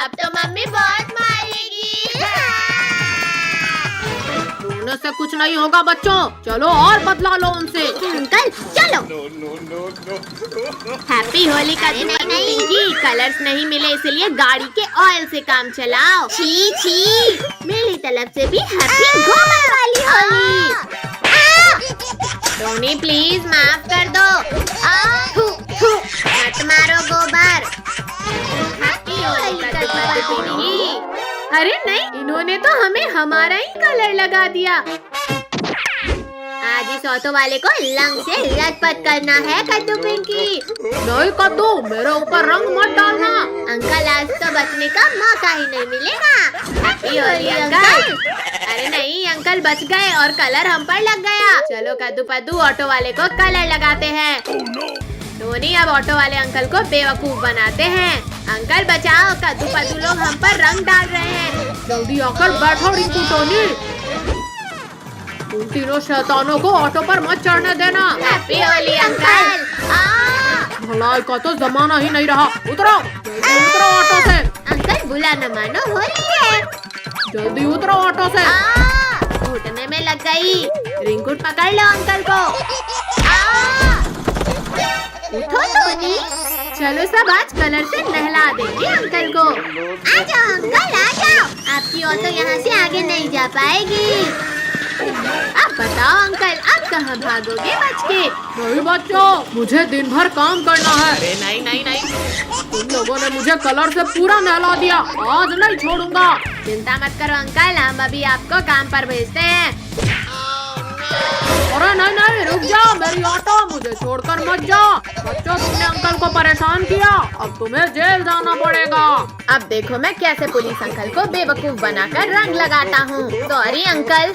अब तो मम्मी बहुत मारेगी। रोने से कुछ नहीं होगा बच्चों, चलो और बदला लो उनसे। अंकल चलो। हैप्पी होली का नहीं, कलर्स नहीं मिले इसलिए गाड़ी के ऑयल से काम चलाओ। छी छी, मेरी तरफ से भी हैप्पी गोबर वाली होली। टोनी प्लीज माफ कर दो। थू, थू, मत मारो गोबर। हैप्पी होली का टोनी। अरे नहीं, इन्होंने तो हमें हमारा ही कलर लगा दिया। आज इस ऑटो वाले को लंग से लटपट करना है कद्दू पिंकी। नहीं कद्दू, मेरे ऊपर रंग मत डालना। अंकल आज तो बचने का मौका ही नहीं मिलेगा। Happy Holi uncle. अरे नहीं अंकल बच गए और कलर हम पर लग गया। चलो कद्दू पद्दू ऑटो वाले को कलर लगाते हैं। टोनी अब ऑटो वाले अंकल को बेवकूफ बनाते हैं। अंकल बचाओ, कद्दू पद्दू लोग हम पर रंग डाल रहे हैं। जल्दी आकर बैठो रिंकू टोनी। उन तीनों शैतानों को ऑटो पर मत चढ़ने देना। Happy Holi uncle. भलाई का तो जमाना ही नहीं रहा। उतरो, उतरो ऑटो से। अंकल बुला न मानो होली है। जल्दी उतरो ऑटो से। घुटने में लग गई। रिंकू पकड़ लो अंकल को। उठो टोनी। चलो सब आज कलर से नहला देंगे अंकल को। आ जाओ अंकल आ जाओ। आपकी ऑटो यहाँ से आगे नहीं जा पाएगी। अब बताओ अंकल, अब कहाँ भागोगे बच के? नहीं बच्चों, मुझे दिन भर काम करना है। अरे नहीं नहीं नहीं, तुम लोगों ने मुझे कलर से पूरा नहला दिया, आज नहीं छोड़ूंगा। चिंता मत करो अंकल, हम अभी आपको काम पर भेजते हैं। अरे नहीं नहीं, रुक जाओ, मेरी ऑटो, मुझे छोड़कर मत जाओ। बच्चों तुमने अंकल को परेशान किया, अब तुम्हें जेल जाना पड़ेगा। अब देखो मैं कैसे पुलिस अंकल को बेवकूफ बनाकर रंग लगाता हूँ। Sorry uncle.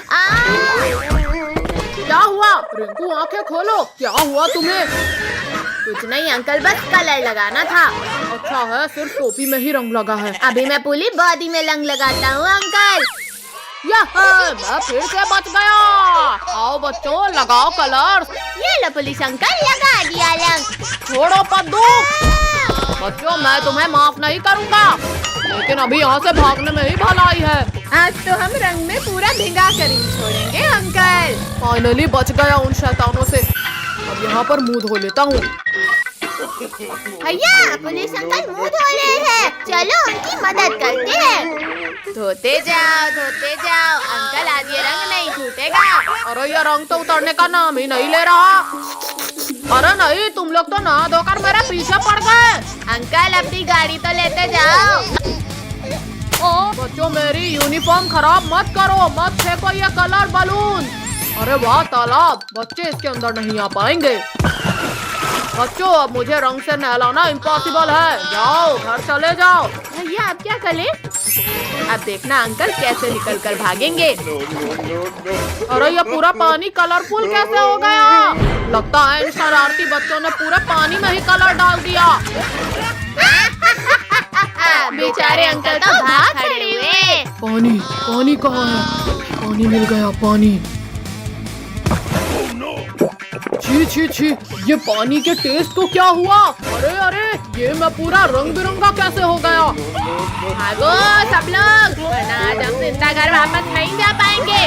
क्या हुआ? रिंकू आंखें खोलो, क्या हुआ तुम्हें? कुछ नहीं अंकल, बस कलर लगाना था। अच्छा है, सिर्फ टोपी में ही रंग लगा है। अभी मैं पूरी बॉडी में रंग लगाता हूँ अंकल। मैं फिर से बच गया। आओ बच्चों लगाओ कलर। ये लो पुलिस अंकल, लगा दिया रंग। छोड़ो पद्दू। बच्चों मैं तुम्हें माफ नहीं करूंगा, लेकिन अभी यहाँ से भागने में ही भलाई है। आज तो हम रंग में पूरा भिगा कर ही छोड़ेंगे अंकल। फाइनली बच गया उन शैतानों से। अब यहाँ पर मुंह धो लेता हूँ। भैया पुलिस अंकल मुंह धो रहे हैं, चलो उनकी मदद करते हैं। धोते जाओ अंकल, आज ये रंग नहीं छूटेगा। अरे ये रंग तो उतरने का नाम ही नहीं ले रहा। अरे नहीं, तुम लोग तो नहा धोकर मेरे पीछे पड़ गए। अंकल अपनी गाड़ी तो लेते जाओ। ओ बच्चों मेरी यूनिफॉर्म खराब मत करो, मत फेंको ये कलर बलून। अरे वाह तालाब, बच्चे इसके अंदर नहीं आ पाएंगे। बच्चों अब मुझे रंग से नहलाना इम्पॉसिबल है, जाओ घर चले जाओ। भैया अब क्या करें? अब देखना अंकल कैसे निकल कर भागेंगे। अरे ये पूरा पानी कलरफुल कैसे हो गया? लगता है इन शरारती बच्चों ने पूरे पानी में ही कलर डाल दिया। बेचारे अंकल तो भाग खड़े हुए। पानी कहाँ है? पानी मिल गया, पानी। छी, ये पानी के टेस्ट को क्या हुआ? अरे ये मैं पूरा रंग बिरंगा कैसे हो गया? भागो सब लोग, वरना आज हम जिंदा घर वापस नहीं जा पाएंगे।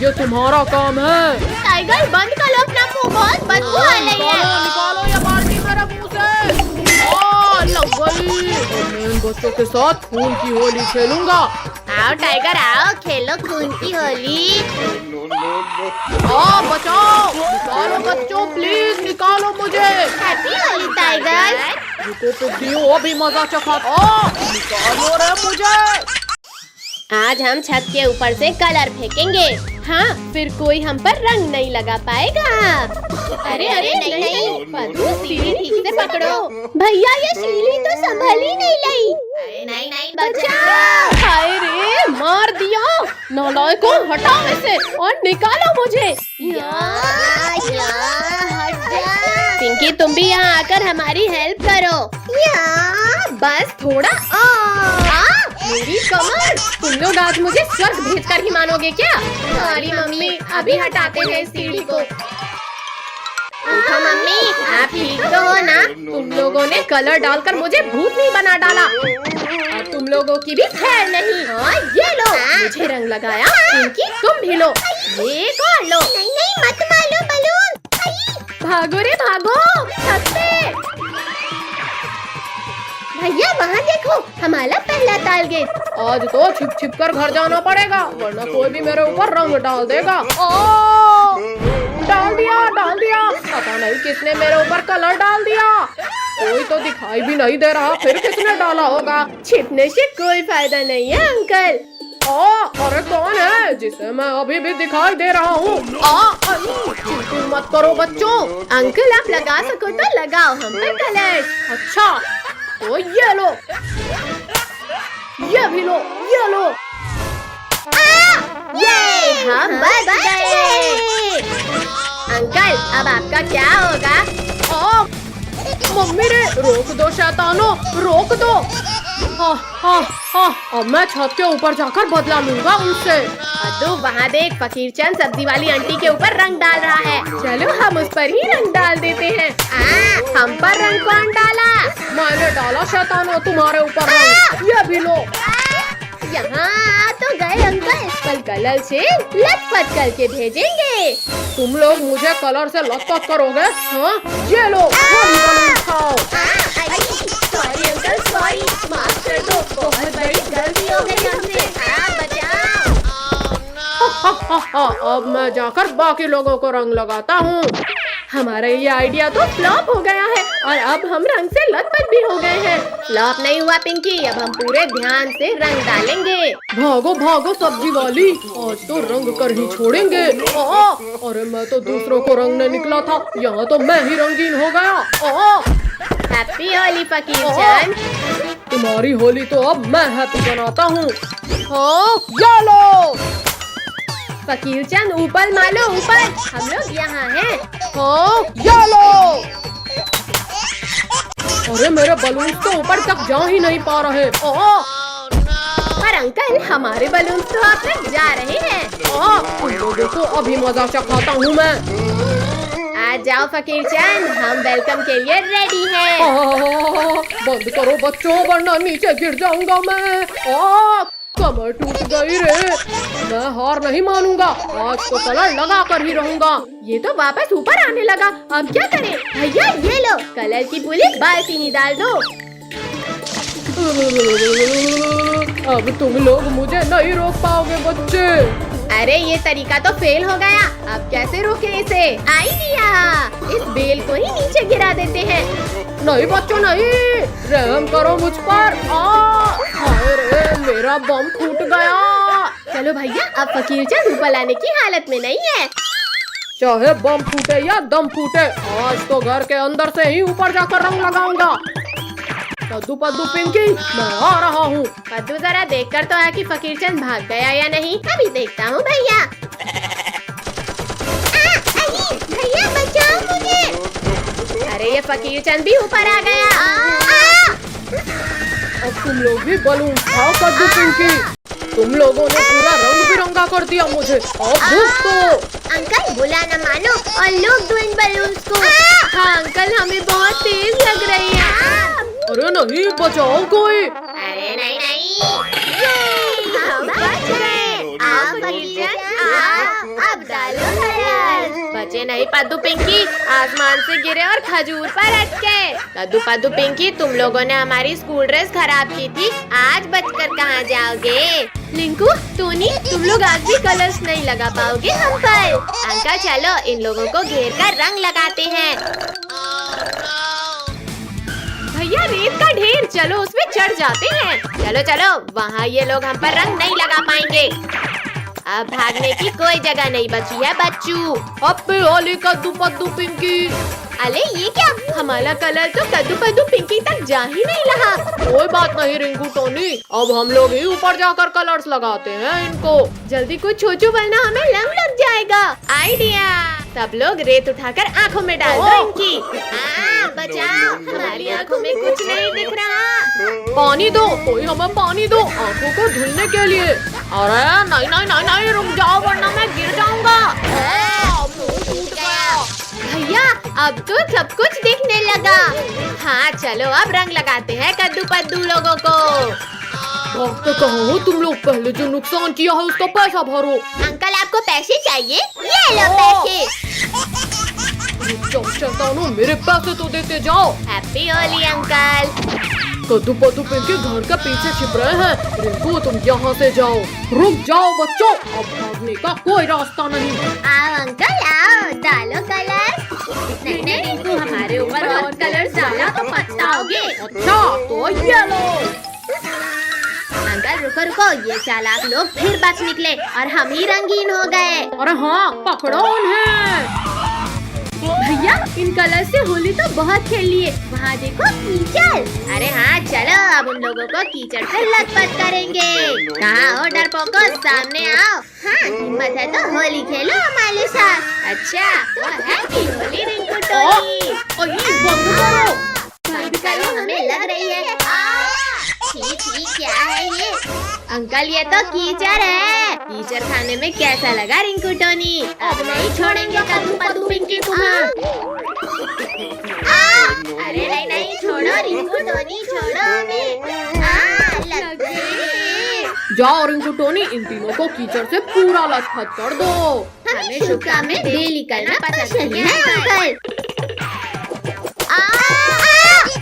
ये तुम्हारा काम है। टाइगर बंद करो अपना मुंह, बहुत बदबू आ रही है। निकालो ये बाल्टी मेरे मुंह से। लग गई। मैं इन बच्चों के साथ खून की होली खेलूंगा। आओ टाइगर आओ, खेलो खून की होली। बचाओ, निकालो बच्चों, प्लीज निकालो मुझे। Happy Holi tiger. रुको पिग्गियों, वो भी मजा चखा। निकालो रे मुझे। आज हम छत के ऊपर से कलर फेंकेंगे। हाँ, फिर कोई हम पर रंग नहीं लगा पाएगा। अरे नहीं, पद्दू सीढ़ी ठीक से पकड़ो। भैया ये सीढ़ी तो संभल ही नहीं लाई। नहीं बचाओ। हाय रे, मार दिया। नालायकों, हटाओ इसे और निकालो मुझे। हट जा। पिंकी तुम भी यहाँ आकर हमारी हेल्प करो। बस थोड़ा मेरी कमर। तुम लोग आज मुझे स्वर्ग भेजकर ही मानोगे क्या? सॉरी मम्मी, अभी हटाते हैं इस सीढ़ी को। उठो मम्मी, आप ठीक तो हो ना? तुम लोगों ने कलर डालकर मुझे भूत नहीं बना डाला। लोगों की भी खैर नहीं। हाँ ये लो, मुझे रंग लगाया, पिंकी तुम भी लो, ये और लो। नहीं नहीं मत मारो बलून। भागो रे भागो, सबसे। भैया वहाँ देखो, हमारा पहला टारगेट। आज तो छिप छिप कर घर जाना पड़ेगा, वरना कोई भी मेरे ऊपर रंग डाल देगा। डाल दिया, पता नहीं किसने मेरे ऊपर कलर डाल दिया। कोई तो दिखाई भी नहीं दे रहा, फिर किसने डाला होगा। छिपने से कोई फायदा नहीं है अंकल। अरे कौन है जिसे मैं अभी भी दिखाई दे रहा हूँ? चिंता मत करो बच्चों। अंकल आप लगा सको तो लगाओ हम पर कलर। अच्छा तो ये लो, ये भी लो, ये लो। ये हम बच गए। अंकल अब आपका क्या होगा? मम्मी रे, रोक दो शैतानों, रोक दो। अब मैं छत के ऊपर जाकर बदला लूंगा उनसे। अद्दू वहाँ देख, फकीर चंद सब्जी वाली आंटी के ऊपर रंग डाल रहा है। चलो हम उस पर ही रंग डाल देते हैं। हम पर रंग कौन डाला? मैंने डाला शैतानों तुम्हारे ऊपर रंग। ये भी लो। यहाँ आ तो गए अंकल, कल कलर से लटपट करके भेजेंगे। तुम लोग मुझे कलर से लटपट करोगे? हाँ ये लो, खाओ। सॉरी अंकल सॉरी, माफ कर दो, बहुत बड़ी गलती हो गई हमसे। बचाओ। अब मैं जाकर बाकी लोगों को रंग लगाता हूँ। हमारा ये आइडिया तो फ्लॉप हो गया है और अब हम रंग से लटपट भी हो गए हैं। फ्लॉप नहीं हुआ पिंकी, अब हम पूरे ध्यान से रंग डालेंगे। भागो भागो सब्जी वाली, आज तो रंग कर ही छोड़ेंगे। अरे मैं तो दूसरों को रंगने निकला था, यहाँ तो मैं ही रंगीन हो गया। हैप्पी होली फकीर चंद। तुम्हारी होली तो अब मैं हैप्पी बनाता हूँ। ये लो। फकीर चंद ऊपर मालो ऊपर, हम लोग यहाँ हैं। ये लो। अरे मेरे बलून तो ऊपर तक जा ही नहीं पा रहे। पर अंकल हमारे बलून तो आप तक जा रहे हैं। तुम लोगों को अभी मजा चखाता हूँ मैं। आ जाओ फकीर चंद, हम वेलकम के लिए रेडी हैं। बंद करो बच्चों, वरना नीचे गिर जाऊंगा मैं। कमर टूट गई रे, मैं हार नहीं मानूंगा, आज तो कलर लगा कर ही रहूंगा। ये तो वापस ऊपर आने लगा, अब क्या करें? भैया ये लो, कलर की पूरी बाल्टी ही डाल दो। अब तुम लोग मुझे नहीं रोक पाओगे बच्चे। अरे ये तरीका तो फेल हो गया, अब कैसे रोके इसे? आइडिया, इस बेल को ही नीचे गिरा देते हैं। नहीं बच्चों नहीं, रहम करो मुझ पर। हाय रे, मेरा बम फूट गया। चलो भैया, अब फकीर चंद ऊपर लाने की हालत में नहीं है। चाहे बम फूटे या दम फूटे, आज तो घर के अंदर से ही ऊपर जाकर रंग लगाऊंगा। पद्दू पद्दू पिंकी, मैं आ रहा हूँ। पद्दू जरा देखकर तो है कि फकीर चंद भाग गया या नहीं। अभी देखता हूँ भैया। भैया बचाओ मुझे। अरे ये फकीर चंद भी ऊपर आ गया। अब तुम लोग भी बलून खाओ पद्दू पिंकी। तुम लोगों ने पूरा रंग बिरंगा कर दिया मुझे। अंकल बुला न मानो और लोग दो इन बलून्स को। हाँ अंकल, हमें बहुत तेज लग रही है। अरे नहीं, बचाओ कोई। अरे नहीं नहीं, हम बच गए। आप अब डालो कलर। बचे नहीं पद्दू पिंकी, आसमान से गिरे और खजूर पर अटके। कद्दू पद्दू पिंकी, तुम लोगों ने हमारी स्कूल ड्रेस खराब की थी, आज बचकर कहाँ जाओगे? लिंकू, टोनी, तुम लोग आज भी कलर्स नहीं लगा पाओगे हम पर। अंकल चलो इन लोगों को घेर कर रंग लगाते हैं। भैया रेत का ढेर, चलो उसमें चढ़ जाते हैं। चलो चलो, वहाँ ये लोग हम पर रंग नहीं लगा पाएंगे। अब भागने की कोई जगह नहीं बची है बच्चू। हैप्पी होली कद्दू पद्दू पिंकी। अरे ये क्या, हमारा कलर तो कद्दू पद्दू पिंकी तक जा ही नहीं रहा। कोई बात नहीं रिंकू टोनी, अब हम लोग ही ऊपर जाकर कलर्स लगाते हैं इनको। जल्दी कुछ सोचो वरना हमें लग जाएगा। आइडिया, सब लोग रेत उठाकर आँखों में डाल दो इनकी। बचाओ, हमारी आँखों में कुछ नहीं दिख रहा। पानी दो, कोई हमें पानी दो आँखों को धुलने के लिए। अरे नहीं नहीं नहीं नहीं, रुक जाओ वरना मैं गिर जाऊंगा। टूट गया। भैया अब तो सब कुछ दिखने लगा। हाँ चलो अब रंग लगाते हैं कद्दू पद्दू लोगों को। भागते कहाँ हो तुम लोग? पहले जो नुकसान किया है उसका पैसा भरो। अंकल आपको पैसे चाहिए? ये लो पैसे। शैतानों, मेरे पैसे तो देते जाओ। Happy Holi uncle. कद्दू पद्दू के घर के पीछे छिप रहे हैं। रिंकू तुम यहाँ से जाओ। रुक जाओ बच्चों, अब भागने का कोई रास्ता नहीं। आओ अंकल आओ, डालो कलर। नहीं नहीं रिंकू, हमारे ऊपर और कलर डाला तो पछताओगे। अच्छा तो ये लो। अंकल रुको रुको, ये चालाक लोग फिर बच निकले और हम ही रंगीन हो गए। अरे हाँ, पकड़ो उन्हें। भैया इन कलर से होली तो बहुत खेल लिए। वहाँ देखो कीचड़। अरे हाँ चलो, अब उन लोगों को कीचड़ से लथपथ करेंगे। कहाँ हो डरपोको, सामने आओ। हाँ हिम्मत है तो होली खेलो हमारे साथ। अच्छा वो है कि होली रिंकू टोनी। बंद करो। बंद करो, हमें लग रही है। छी क्या है ये? अंकल ये तो कीचड़ है। कीचड़ खाने में कैसा लगा रिंकू टोनी? अब नहीं छोड़ेंगे कद्दू पद्दू पिंकी तुम्हें। अरे नहीं नहीं, छोड़ो रिंकू टोनी, छोड़ो हमें। लग गई। जाओ रिंकू टोनी, इन तीनों को कीचड़ से पूरा लथपथ कर दो। हमें शुभ काम में डेली करना पसंद नहीं है अंकल।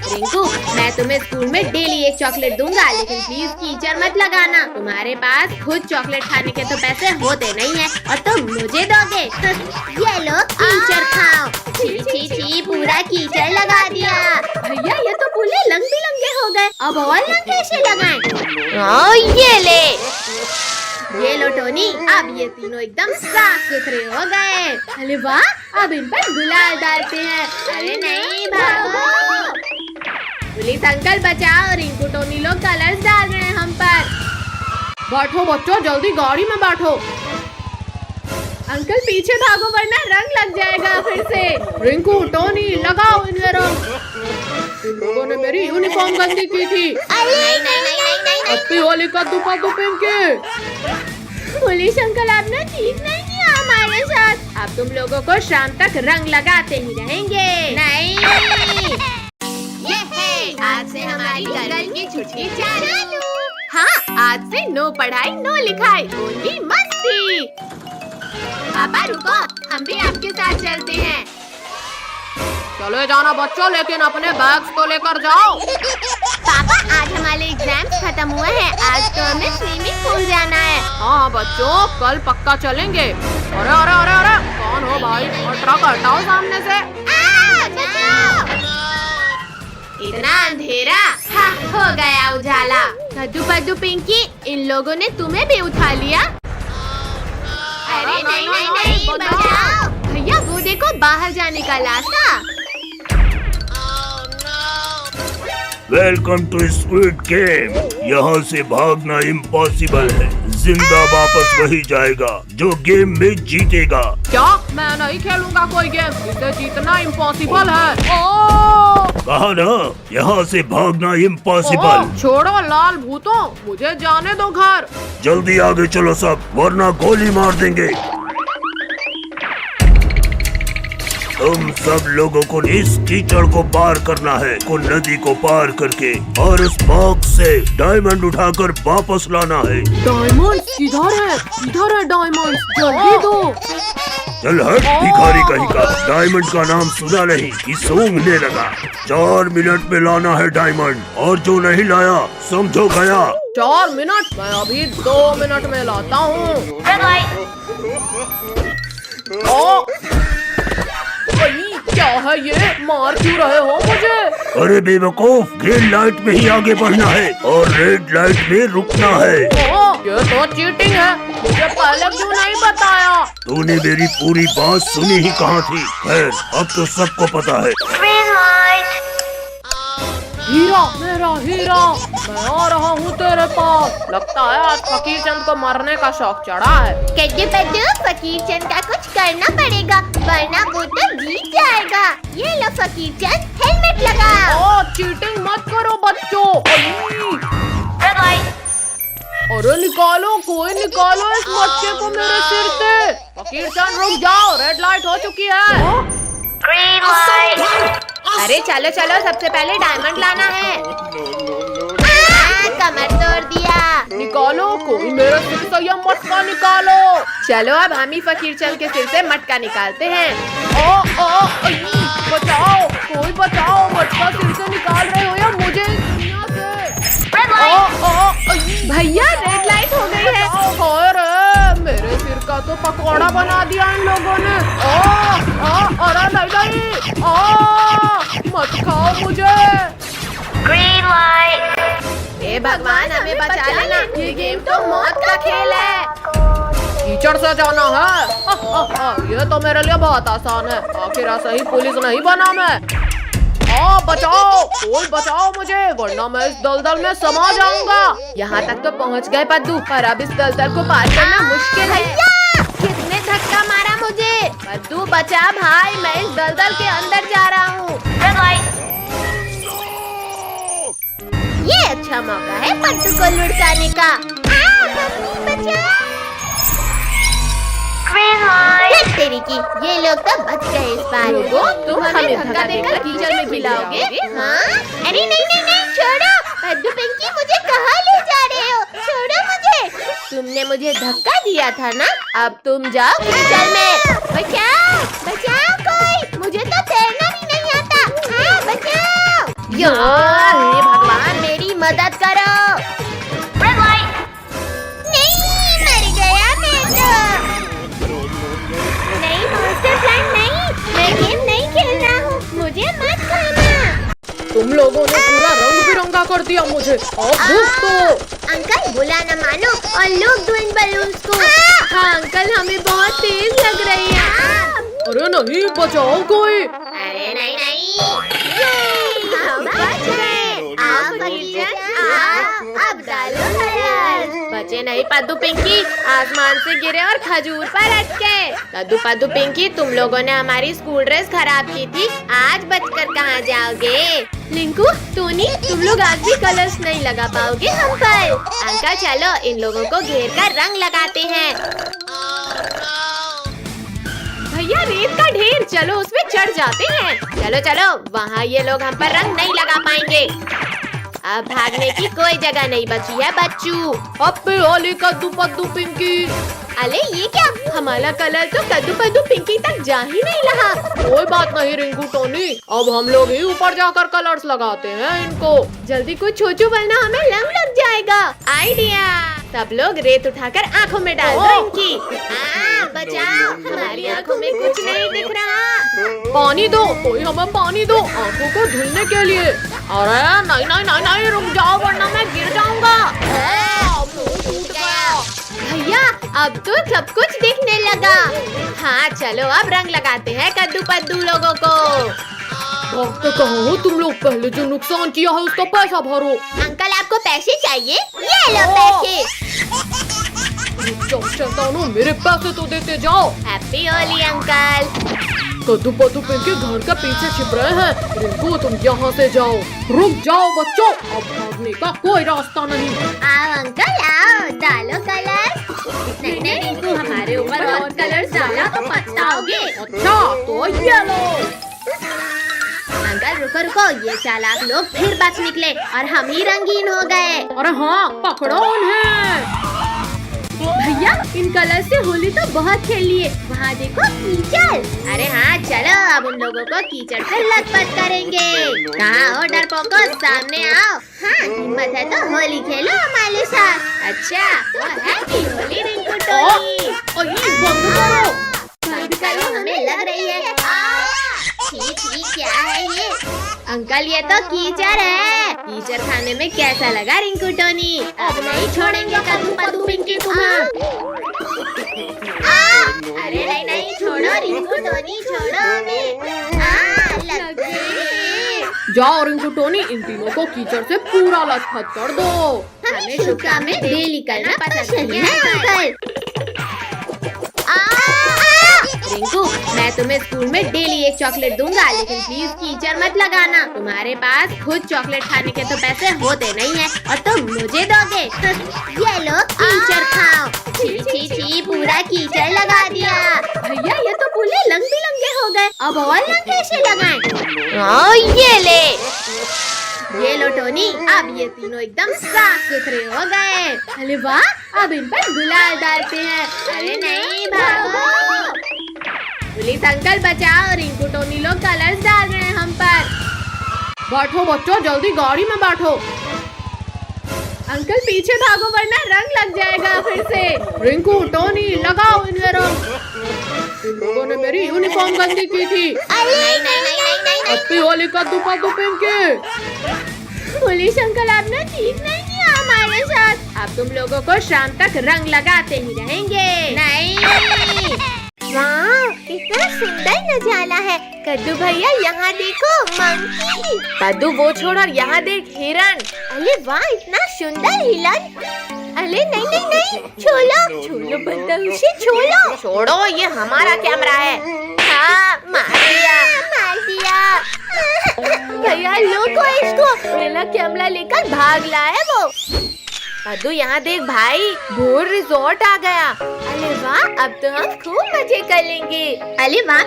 रिंकू मैं तुम्हें स्कूल में डेली एक चॉकलेट दूंगा, लेकिन प्लीज कीचड़ मत लगाना। तुम्हारे पास खुद चॉकलेट खाने के तो पैसे होते नहीं है और तुम मुझे दोगे। ये लो कीचड़ खाओ। छी छी छी, पूरा कीचड़ लगा दिया। भैया ये तो पूरे रंग बिरंगे हो गए, अब और रंग कैसे लगाएं? ये ले। ये लो टोनी, अब ये तीनों एकदम साफ सुथरे हो गए। अरे वाह, अब इन पर गुलाल डालते हैं। अरे नहीं भागो, पुलिस अंकल बचाओ, रिंकू टोनी लोग कलर्स डाल रहे हैं हम पर। बैठो बच्चों, जल्दी गाड़ी में बैठो। अंकल पीछे भागो वरना रंग लग जाएगा फिर से। रिंकू टोनी लगाओ इन्हें रंग। इन लोगों ने मेरी यूनिफॉर्म गंदी की थी। नहीं नहीं नहीं नहीं नहीं। हैप्पी होली कद्दू पद्दू पिंकी। पुलिस अंकल आपने ठीक नहीं किया हमारे साथ। अब तुम लोगों को शाम तक रंग लगाते ही रहेंगे। नहीं ये है, आज से हमारी गर्मी की छुट्टी चालू। हाँ आज से नो पढ़ाई नो लिखाई, ओनली मस्ती। पापा रुको, हम भी आपके साथ चलते हैं। चले जाना बच्चों, लेकिन अपने बैग्स तो लेकर जाओ। पापा आज हमारे एग्जाम्स खत्म हुए हैं, आज तो हमें स्विमिंग पूल जाना है। हाँ बच्चों, कल पक्का चलेंगे। अरे अरे अरे अरे, कौन हो भाई? और ट्रक हटाओ सामने से। इतना अंधेरा, हाँ हो गया उजाला। कद्दू पद्दू पिंकी, इन लोगों ने तुम्हें भी उठा लिया। अरे नहीं नहीं नहीं, बचाओ। भैया वो देखो बाहर जाने का रास्ता। Welcome to squid game. यहाँ से भागना इम्पॉसिबल है, जिंदा वापस वही जाएगा जो गेम में जीतेगा। क्या? मैं नहीं खेलूंगा कोई गेम, इसे जीतना इम्पॉसिबल है। ओ! कहा ना, यहाँ से भागना इम्पॉसिबल। छोड़ो लाल भूतों, मुझे जाने दो घर। जल्दी आगे चलो सब, वरना गोली मार देंगे। तुम सब लोगों को इस कीचड़ को पार करना है, को नदी को पार करके, और उस बॉक्स से डायमंड उठाकर वापस लाना है। डायमंड किधर है? किधर है डायमंड? जल्दी दो। चल हट भिखारी कहीं का, डायमंड का नाम सुना नहीं कि सूंघने लगा। 4 मिनट में लाना है डायमंड, और जो नहीं लाया समझो गया। 4 मिनट? मैं अभी 2 मिनट में लाता हूँ। क्या है ये? मार क्यों रहे हो मुझे? अरे बेवकूफ, ग्रीन लाइट में ही आगे बढ़ना है और रेड लाइट में रुकना है। ये तो चीटिंग है, मुझे पहले क्यों नहीं बताया? तूने मेरी पूरी बात सुनी ही कहाँ थी? खैर अब तो सबको पता है। हीरा, मेरा हीरा, मैं आ रहा हूँ तेरे पास। लगता है आज फकीर चंद को मरने का शौक चढ़ा है। कद्दू पद्दू, फकीर चंद का कुछ करना पड़ेगा, वरना वो तो जीत जाएगा। ये लो फकीर चंद, हेलमेट लगाओ। चीटिंग मत करो बच्चों। अरे निकालो, कोई निकालो इस बच्चे को मेरे सिर से। फकीर चंद रुक जाओ, रेड लाइट हो चुकी है। अरे चलो चलो, सबसे पहले डायमंड लाना है। कमर तोड़ दिया। मेरे सिर से ये मटका निकालो। चलो अब हम ही फकीर चल के सिर से मटका निकालते हैं। बचाओ, कोई बचाओ, मटका सिर से निकाल रहे हो या मुझे इस दुनिया से। भैया रेड लाइट हो गई है। अरे मेरे सिर का तो पकौड़ा बना दिया इन लोगों ने। अरे नहीं, मत खाओ मुझे। Green light. हे भगवान हमें बचा लेना, ये गेम तो मौत का खेल है। कीचड़ से जाना है। ये तो मेरे लिए बहुत आसान है, आखिर ऐसा ही पुलिस नहीं बना मैं। बचाओ, कोई बचाओ मुझे, वरना मैं इस दलदल में समा जाऊंगा। यहाँ तक तो पहुँच गए पद्दू, पर अब इस दलदल को पार करना मुश्किल है। किसने धक्का मारा मुझे? पद्दू बचा भाई, मैं इस दलदल के अंदर जा रहा हूँ। Red light. ये अच्छा मौका है पद्दू को लुढ़काने का। Green light. तेरी की, ये लोग तो बच गए इस बार। तुम हमें धक्का देकर कीचड़ में मिलाओगे? हाँ? अरे नहीं, छोड़ो। पद्दू पिंकी, मुझे कहाँ ले जा रहे हो? छोड़ो मुझे। तुमने मुझे धक्का दिया था ना, अब तुम जाओ कीचड़ में। बचाओ कोई, मुझे तो तैरना भी नहीं आता। बचाओ। हे भगवान, मेरी मदद करो। Red light. नहीं, मर गया मैं तो। नहीं मॉन्स्टर प्लांट नहीं, मैं गेम नहीं खेल रहा हूँ, मुझे मत खाना। तुम लोगों ने पूरा रंग बिरंगा कर दिया मुझे। अंकल बुला न मानो और लोग दो इन बलून्स को। हाँ अंकल, हमें बहुत तेज लग रही है। अरे नहीं, बचाओ कोई। अरे नहीं, हम बच गए। आओ फकीरचंद, आओ, अब डालो कलर। बचे नहीं पद्दू पिंकी, आसमान से गिरे और खजूर पर अटके। पद्दू पिंकी, तुम लोगों ने हमारी स्कूल ड्रेस खराब की थी, आज बचकर कहाँ जाओगे? लिंकू, टोनी, तुम लोग आज भी कलर्स नहीं लगा पाओगे हम पर। अंकल चलो इन लोगों को घेर कर रंग लगाते हैं। भैया रेत का ढेर, चलो उसमें चढ़ जाते हैं। चलो, वहाँ ये लोग हम पर रंग नहीं लगा पाएंगे। अब भागने की कोई जगह नहीं बची है बच्चू। हैप्पी होली कद्दू पद्दू पिंकी। अरे ये क्या, हमारा कलर तो कद्दू पद्दू पिंकी तक जा ही नहीं रहा। कोई बात नहीं रिंकू टोनी, अब हम लोग ही ऊपर जाकर कलर्स लगाते हैं इनको। जल्दी कुछ सोचो वरना हमें लग जाएगा। आइडिया, सब लोग रेत उठाकर आँखों में डाल दो इनकी। बचाओ, हमारी आँखों में कुछ नहीं दिख रहा। पानी दो, कोई हमें पानी दो आँखों को धुलने के लिए। अरे नहीं, रुक जाओ वरना मैं गिर जाऊंगा। भैया अब तो सब कुछ दिखने लगा। हाँ चलो अब रंग लगाते हैं कद्दू पद्दू लोगों को। भागते कहाँ हो तुम लोग, पहले जो नुकसान किया है उसका पैसा भरो। अंकल आपको पैसे चाहिए? ये लो पैसे। शैतानों, मेरे पैसे तो देते जाओ। Happy Holi uncle. कद्दू पद्दू पिंकी घर के पीछे छिप रहे हैं। रिंकू तुम यहाँ से जाओ। रुक जाओ बच्चों, अब भागने का कोई रास्ता नहीं। आओ अंकल आओ, डालो कलर। नहीं रिंकू, हमारे ऊपर और कलर डाला तो पछताओगे। अच्छा तो ये लो। अंकल रुको, ये चालाक लोग फिर बच निकले और हम ही रंगीन हो गए। अरे हाँ, पकड़ो उन्हें। भैया इन कलर से होली तो बहुत खेल लिए, वहाँ देखो कीचड़। अरे हाँ चलो, अब उन लोगों को कीचड़ से लथपथ करेंगे। कहाँ हो डरपोको, सामने आओ। हाँ हिम्मत है तो होली खेलो हमारे साथ। अच्छा तो हैप्पी होली रिंकू टोनी। बंद करो। बंद करो, हमें लग रही है। छी क्या है ये? अंकल ये तो कीचड़ है। कीचड़ खाने में कैसा लगा रिंकू टोनी? अब नहीं छोड़ेंगे कद्दू पद्दू पिंकी तुम्हें। अरे नहीं, छोड़ो रिंकू टोनी, छोड़ो हमें। लग गई। जाओ रिंकू टोनी, इन तीनों को कीचड़ से पूरा लथपथ कर दो। हमें शुभ काम में डेली करना पसंद नहीं है अंकल। रिंकू, मैं तुम्हें स्कूल में डेली एक चॉकलेट दूंगा, लेकिन प्लीज कीचड़ मत लगाना। तुम्हारे पास खुद चॉकलेट खाने के तो पैसे होते नहीं है और तुम मुझे दोगे। ये लो कीचड़ खाओ। छी, पूरा कीचड़ लगा दिया। भैया ये तो पूरे रंग बिरंगे हो गए, अब और रंग कैसे लगाएं? ये लो टोनी, अब ये तीनों एकदम साफ सुथरे हो गए। अरे वाह, अब इन पर गुलाल डालते हैं। अरे नहीं भागो। पुलिस अंकल बचाओ, रिंकू टोनी लोग कलर्स डाल रहे हैं हम पर। बैठो बच्चों, जल्दी गाड़ी में बैठो। अंकल पीछे भागो वरना रंग लग जाएगा फिर से। रिंकू टोनी लगाओ इन्हें रंग। इन लोगों ने मेरी यूनिफॉर्म गंदी की थी। नहीं नहीं नहीं नहीं नहीं हैप्पी होली का दुपट्टा पहन के। पुलिस अंकल आपने ठीक नहीं किया हमारे साथ। अब तुम लोगों को शाम तक रंग लगाते ही रहेंगे। नहीं। वाह, कितना सुंदर नजारा है। कद्दू भैया यहाँ देखो, मंकी। कद्दू वो छोड़ और यहाँ देख, हिरन। अरे वाह, इतना सुंदर हिरन। अरे नहीं नहीं नहीं, छोड़ो छोड़ो बदतमीजी, छोड़ो। छोड़ो, ये हमारा कैमरा है। हाँ, मार दिया मार दिया। भैया लोगो इसको, मेरा कैमरा लेकर भाग लाए वो। कद्दू यहाँ देख भाई, भोर रिजॉर्ट आ गया। अरे वाह, अब तो हम खूब मजे कर लेंगे। अरे वाह,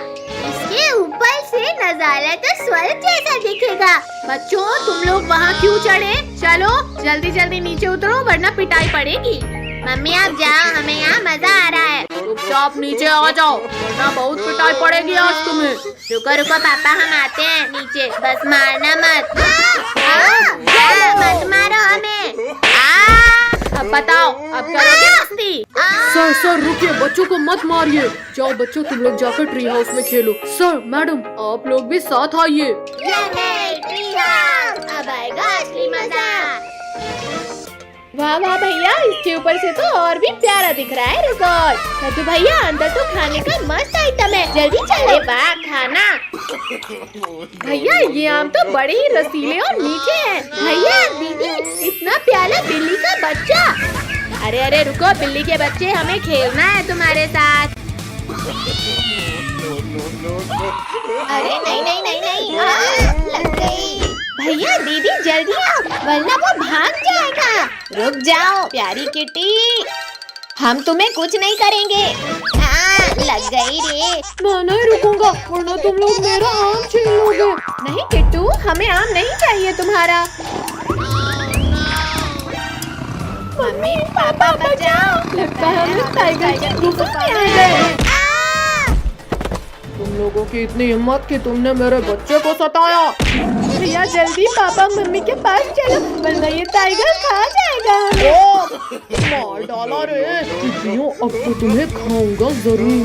इसके ऊपर से नजारा तो स्वर्ग जैसा दिखेगा। बच्चों तुम लोग वहाँ क्यों चढ़े? चलो जल्दी जल्दी नीचे उतरो वरना पिटाई पड़ेगी। मम्मी आप जाओ, हमें यहाँ मजा आ रहा है। चुपचाप नीचे आ जाओ वरना बहुत पिटाई पड़ेगी आज तुम्हें। रुको रुको पापा, हम आते हैं नीचे, बस मारना मत। मत मारो हमें। अब बताओ, अब करोगे मस्ती? सर सर रुकिए, बच्चों को मत मारिए। जाओ बच्चों, तुम लोग जाकर ट्री हाउस में खेलो। सर मैडम आप लोग भी साथ आइए। अब आएगा असली मजा। वाह वाह भैया, इसके ऊपर से तो और भी प्यारा दिख रहा है रिजॉर्ट। कद्दू भैया अंदर तो खाने का मस्त आइटम है, जल्दी चले। वाह खाना। भैया ये आम तो बड़े ही रसीले और मीठे हैं। भैया दीदी, इतना प्यारा बिल्ली का बच्चा। अरे अरे रुको, बिल्ली के बच्चे, हमें खेलना है तुम्हारे साथ। अरे नहीं नहीं नहीं नहीं, लग गई। भैया दीदी जल्दी आओ वरना वो भाग जाएगा। रुक जाओ प्यारी किटी, हम तुम्हें कुछ नहीं करेंगे। लग गई रे। मैं नहीं रुकूंगा वरना तुम लोग मेरा आम छीन लोगे। नहीं किट्टू, हमें आम नहीं चाहिए तुम्हारा। मम्मी पापा बचाओ, लगता है हम टाइगर की गुफा में आ गए। तुम लोगों की इतनी हिम्मत कि तुमने मेरे बच्चे को सताया। भैया जल्दी पापा मम्मी के पास चलो वरना ये टाइगर खा जाएगा हमें। ओ, मार डाला रे। टिड्डियों, अब तो तुम्हें खाऊंगा जरूर।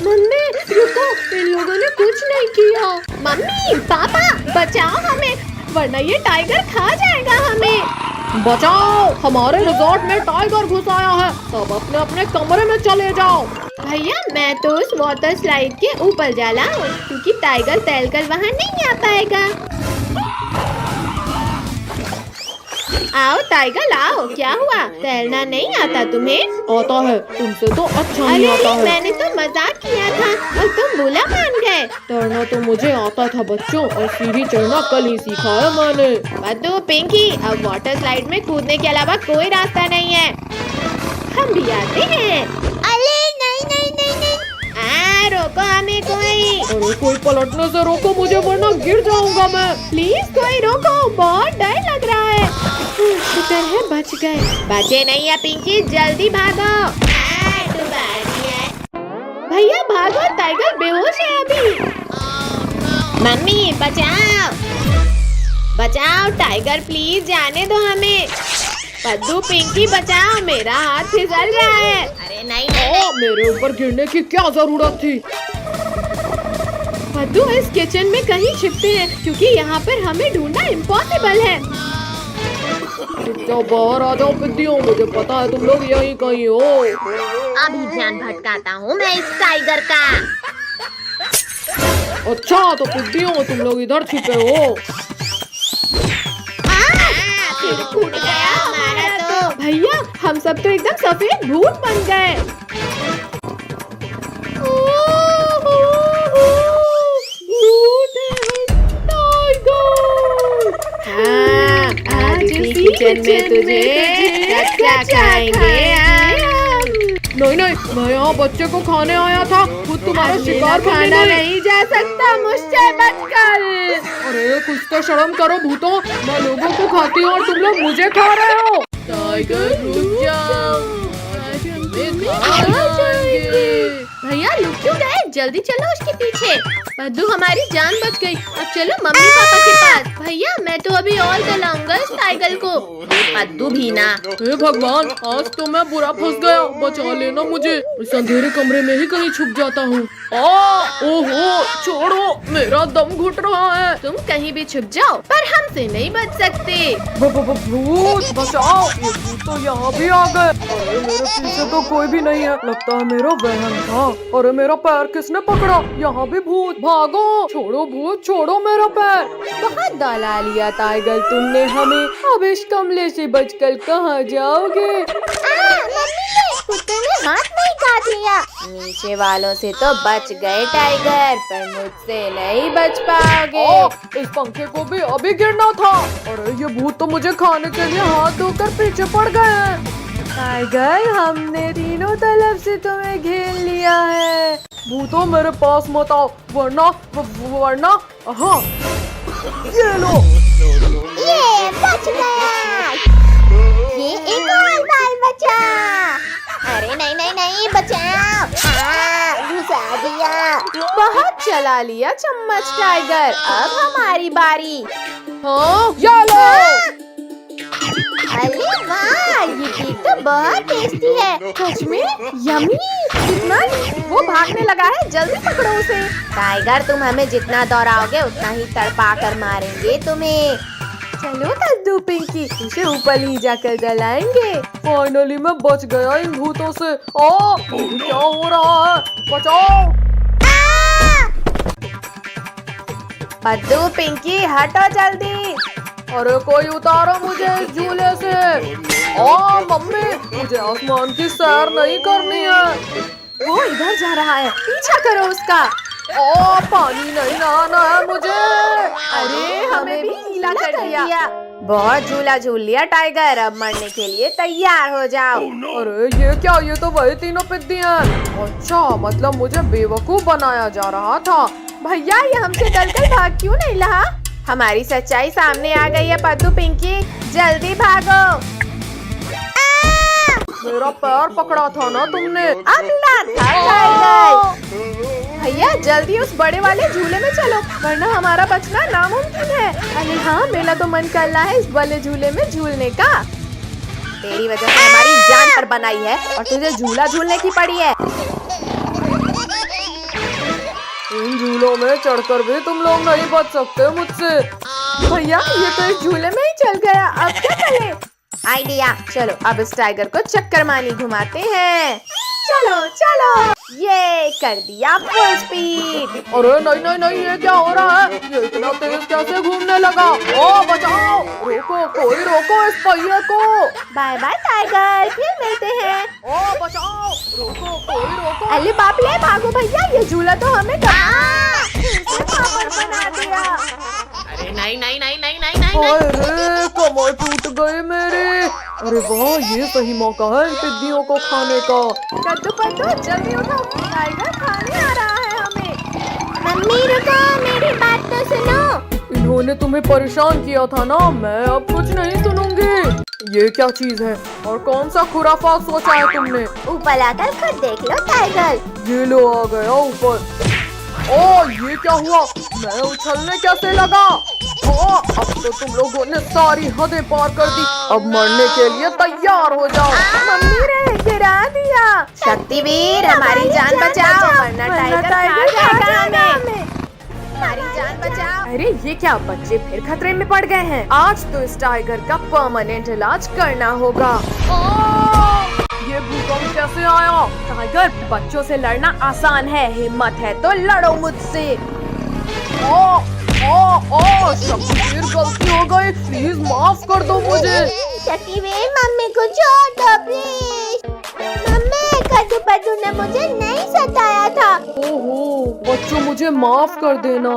मम्मी रुको, इन लोगों ने कुछ नहीं किया। मम्मी पापा बचाओ हमें वरना ये टाइगर खा जाएगा हमें। बचाओ, हमारे रिजॉर्ट में टाइगर घुस आया है। सब अपने अपने कमरे में चले जाओ। भैया मैं तो उस वाटर स्लाइड के ऊपर जा रहा हूँ क्योंकि टाइगर तैरकर वहाँ नहीं आ पाएगा। आओ टाइगर आओ, क्या हुआ? तैरना नहीं आता तुम्हें? आता है, तुमसे तो अच्छा नहीं आता है। मैंने तो मजाक किया था और तुम बुरा मान गए। तैरना तो मुझे आता था बच्चों, और सीढ़ी चढ़ना कल ही सीखा है मैंने। बद्दू पिंकी, अब वाटर स्लाइड में कूदने के अलावा कोई रास्ता नहीं है। हम भी आते हैं। अरे नहीं नहीं नहीं नहीं, रोको हमें कोई। अरे कोई पलटने से रोको मुझे वरना गिर जाऊंगा मैं। प्लीज कोई रोको, बहुत डर लग रहा है। शुक्र है बच गए। बचे नहीं है पिंकी, जल्दी भागो। भैया भागो, टाइगर बेहोश है अभी। मम्मी बचाओ बचाओ, टाइगर प्लीज जाने दो हमें। पद्दू पिंकी बचाओ, मेरा हाथ फिसल रहा है। अरे नहीं नहीं, मेरे ऊपर गिरने की क्या जरूरत थी? पद्दू इस किचन में कहीं छिपते हैं क्योंकि यहाँ पर हमें ढूंढना इम्पॉसिबल है। चुपचाप बाहर आ जाओ पिद्दियों, मुझे पता है तुम लोग यहीं कहीं हो। अभी ध्यान भटकाता हूँ मैं इस टाइगर का। अच्छा तो पिद्दियों तुम लोग इधर छिपे हो। फिर फूट गया हमारा तो। भैया हम सब तो एकदम सफेद भूत बन गए। आज इसी किचन में तुझे कच्चा खाएंगे। नहीं नहीं, मैं यहाँ बच्चे को खाने आया था, खुद तुम्हारा शिकार खाना नहीं जा सकता मुझसे बचकर। अरे कुछ तो शर्म करो भूतों, मैं लोगों को खाती हूँ और तुम लोग मुझे खा रहे हो। टाइगर रुक जा। जल्दी चलो उसके पीछे। पद्दू हमारी जान बच गई। अब चलो मम्मी पापा के पास। भैया मैं तो अभी और जलाऊंगा इस टाइगर को। पद्दू भी ना। हे भगवान, आज तो मैं बुरा फंस गया। बचा लेना मुझे, इस अंधेरे कमरे में ही कहीं छुप जाता हूँ। ओहो, छोड़ो, मेरा दम घुट रहा है। तुम कहीं भी छुप जाओ पर हमसे नहीं बच सकते। भूत बचाओ, ये भूत तो यहाँ भी आ गए। अरे मेरे पीछे तो कोई भी नहीं है, लगता है मेरा वहम था। अरे मेरा पैर किसने पकड़ा? यहाँ भी भूत, भागो। छोड़ो भूत, छोड़ो मेरा पैर। बहुत दौला लिया टाइगर तुमने हमें। अब इस कमरे से बचकर कहाँ जाओगे? कुत्ते ने हाथ नहीं काट लिया। नीचे वालों से तो बच गए टाइगर, पर मुझसे नहीं बच पाओगे। इस पंखे को भी अभी गिरना था। अरे ये भूत तो मुझे खाने के लिए हाथ धोकर पीछे पड़ गए हैं। टाइगर हमने तीनों तरफ से तुम्हें घेर लिया है। भूतों मेरे पास मत आओ, वरना हाँ, ये लो। ये बच गया। ये एक और बाल बचा। अरे नहीं नहीं नहीं, बचाओ। घुसा दिया। बहुत चला लिया चम्मच टाइगर, अब हमारी बारी। हाँ, ये लो। अरे वाह, ये केक तो बहुत टेस्टी है। सच में यम्मी। कितना? वो भागने लगा है, जल्दी पकड़ो उसे। टाइगर तुम हमें जितना दौड़ाओगे उतना ही तड़पा कर मारेंगे तुम्हें। चलो कद्दू पिंकी, उसे ऊपर ही जाकर जलाएंगे। फाइनली मैं बच गया इन भूतों से। क्या हो रहा है? बचाओ। कद्दू पिंकी हटो जल्दी। अरे कोई उतारो मुझे इस झूले से। मम्मी, मुझे आसमान की सैर नहीं करनी है। वो इधर जा रहा है, पीछा करो उसका। पानी नहीं नहाना है मुझे। अरे हमें भी गीला कर दिया। बहुत झूला झूल लिया टाइगर, अब मरने के लिए तैयार हो जाओ। अरे ये क्या? ये तो वही तीनों पिद्दी हैं। अच्छा, मतलब मुझे बेवकूफ बनाया जा रहा था। भैया ये हमसे डरकर भाग क्यों नहीं रहा? हमारी सच्चाई सामने आ गई है पद्दू पिंकी, जल्दी भागो। मेरा पैर पकड़ा था ना तुमने। अब भैया जल्दी उस बड़े वाले झूले में चलो, वरना हमारा बचना नामुमकिन है। अरे हाँ, मेरा तो मन कर रहा है इस बड़े झूले में झूलने का। तेरी वजह से हमारी जान पर बनाई है और तुझे झूला झूलने की पड़ी है। इन झूलों में चढ़कर भी तुम लोग नहीं बच सकते मुझसे। भैया ये तो इस झूले में ही चल गया, अब क्या करें? आइडिया, चलो अब इस टाइगर को चक्कर मानी घुमाते हैं। चलो चलो, ये कर दिया फुल स्पीड। अरे नहीं नहीं नहीं, ये क्या हो रहा है? ये इतना तेज कैसे घूमने लगा? बचाओ, रोको, कोई रोको इस पहिए को। बाय बाय टाइगर, फिर मिलते हैं। बचाओ, रोको, कोई रोको। अरे बाप रे, भागो भैया, ये झूला तो हमें पापड़ बना दिया। अरे नहीं नहीं नहीं नहीं नहीं नहीं। अरे कमर टूट गए मेरे। अरे वाह, ये सही मौका है इन पिद्दियों को खाने का। कद्दू पद्दू जल्दी उठो, टाइगर खाने आ रहा है हमें। मम्मी रुको, मेरी बात तो सुनो। इन्होंने तुम्हें परेशान किया था ना, मैं अब कुछ नहीं सुनूंगी। ये क्या चीज है और कौन सा खुराफात सोचा है तुमने? ऊपर आकर खुद देख लो टाइगर। ये लो आ गया ऊपर। ये क्या हुआ? मैं उछलने कैसे लगा? अब तो तुम लोगों ने सारी हदें पार कर दी। अब मरने के लिए तैयार हो जाओ। मम्मी ने गिरा दिया। शक्तिवीर हमारी जान बचाओ, वरना टाइगर खा जाएगा हमें। हमारी जान बचाओ। अरे ये क्या, बच्चे फिर खतरे में पड़ गए हैं। आज तो इस टाइगर का परमानेंट इलाज करना होगा। ये भूकंप कैसे आया? टाइगर, बच्चों से लड़ना आसान है, हिम्मत है तो लड़ो मुझसे। शक्तिवीर, गलती हो गई, प्लीज माफ कर दो मुझे। शक्तिवीर मम्मी को छोड़ दो प्लीज। मम्मी, कद्दू पद्दू ने मुझे नहीं सताया था। ओहो बच्चों, मुझे माफ कर देना।